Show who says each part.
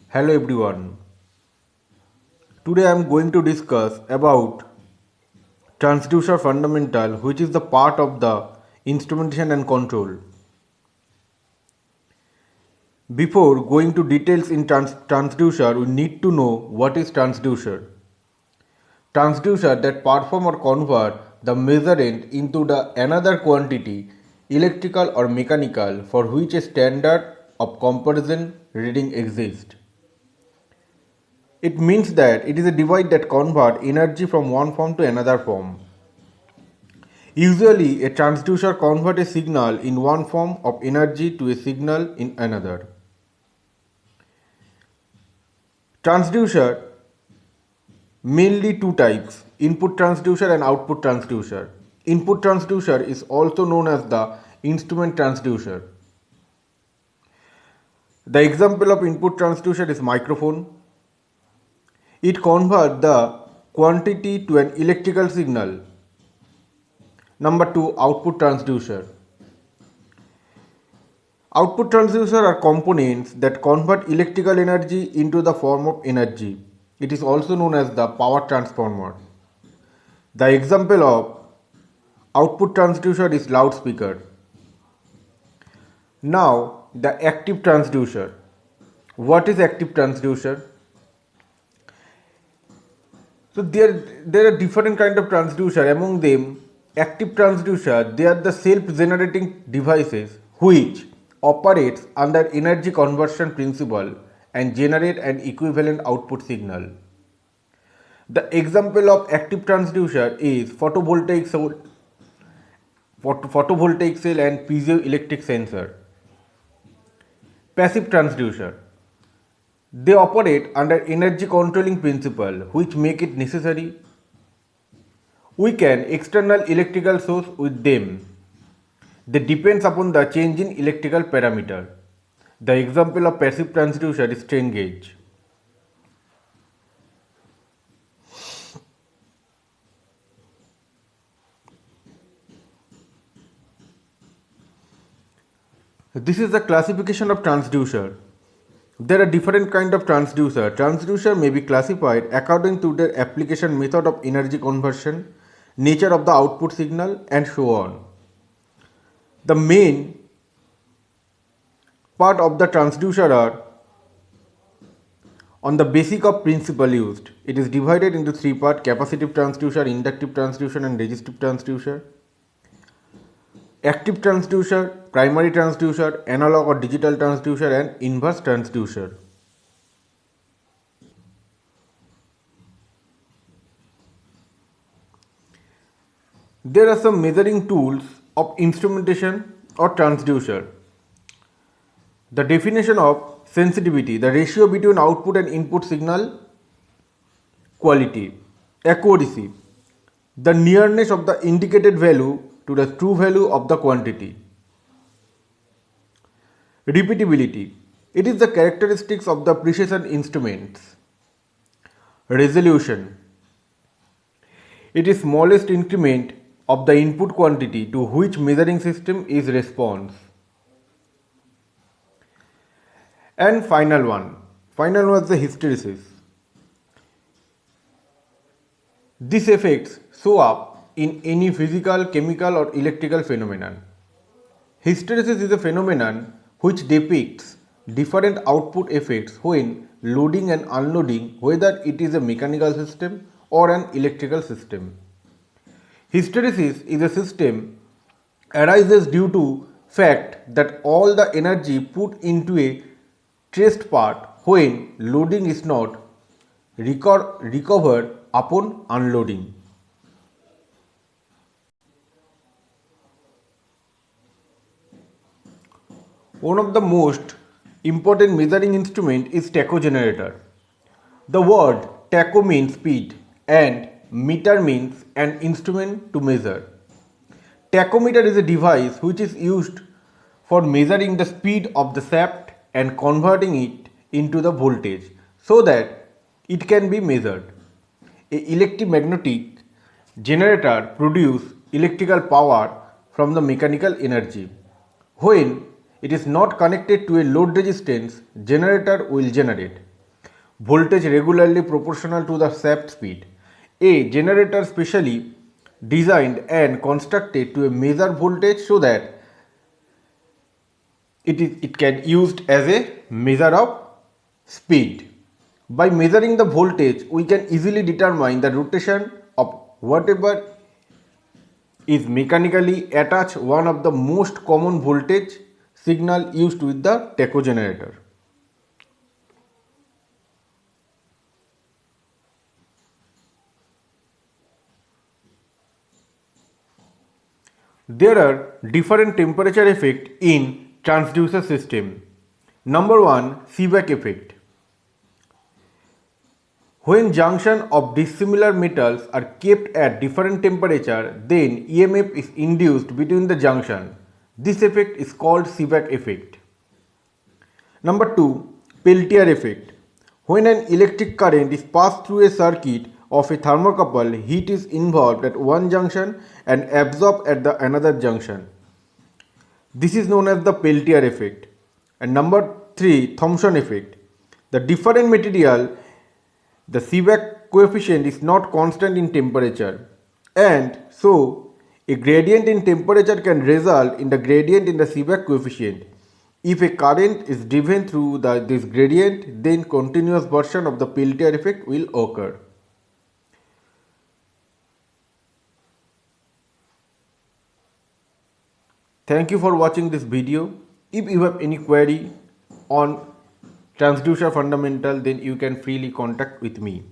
Speaker 1: Hello everyone. Today I am going to discuss about transducer fundamental, which is the part of the instrumentation and control. Before going to details in transducer, we need to know what is transducer. Transducer that perform or convert the measurement into the another quantity, electrical or mechanical, for which a standard of comparison reading exists. It means that it is a device that converts energy from one form to another form. Usually, a transducer converts a signal in one form of energy to a signal in another. Transducer mainly two types: input transducer and output transducer. Input transducer is also known as the instrument transducer. The example of input transducer is microphone. It converts the quantity to an electrical signal. Number 2, output transducer. Output transducer are components that convert electrical energy into the form of energy. It is also known as the power transformer. The example of output transducer is loudspeaker. Now, the active transducer. What is active transducer? So there are different kind of transducer. Among them, active transducer, they are the self-generating devices which operates under energy conversion principle and generate an equivalent output signal. The example of active transducer is photovoltaic cell and piezoelectric sensor. Passive transducer. They operate under energy controlling principle which make it necessary we can external electrical source with them. They depends upon the change in electrical parameter. The example of passive transducer is strain gauge. This is the classification of transducer. There are different kind of transducer. Transducer may be classified according to their application method of energy conversion, nature of the output signal, and so on. The main part of the transducer are on the basic of principle used. It is divided into three parts: capacitive transducer, inductive transducer, and resistive transducer. Active transducer, primary transducer, analog or digital transducer, and inverse transducer. There are some measuring tools of instrumentation or transducer. The definition of sensitivity, the ratio between output and input signal quality. Accuracy, the nearness of the indicated value to the true value of the quantity. Repeatability, it is the characteristics of the precision instruments. Resolution, it is smallest increment of the input quantity to which measuring system is response. And final one is the hysteresis. These effects show up in any physical, chemical or electrical phenomenon. Hysteresis is a phenomenon which depicts different output effects when loading and unloading, whether it is a mechanical system or an electrical system. Hysteresis is a system arises due to fact that all the energy put into a traced part when loading is not recovered upon unloading. One of the most important measuring instrument is tachogenerator. The word tacho means speed and meter means an instrument to measure. Tachometer is a device which is used for measuring the speed of the shaft and converting it into the voltage so that it can be measured. A electromagnetic generator produces electrical power from the mechanical energy. When it is not connected to a load resistance, generator will generate. voltage regularly proportional to the shaft speed. A generator specially designed and constructed to measure voltage so that it can used as a measure of speed. By measuring the voltage, we can easily determine the rotation of whatever is mechanically attached, one of the most common voltage signal used with the tacho generator. There are different temperature effects in transducer system. Number one, Seebeck effect. When junction of dissimilar metals are kept at different temperature, then EMF is induced between the junction. This effect is called Seebeck effect. Number two, Peltier effect. When an electric current is passed through a circuit of a thermocouple, heat is involved at one junction and absorbed at the another junction. This is known as the Peltier effect. And number three, Thomson effect. The different material, the Seebeck coefficient is not constant in temperature, and so a gradient in temperature can result in the gradient in the Seebeck coefficient. If a current is driven through this gradient, then continuous version of the Peltier effect will occur. Thank you for watching this video. If you have any query on transducer fundamental, then you can freely contact with me.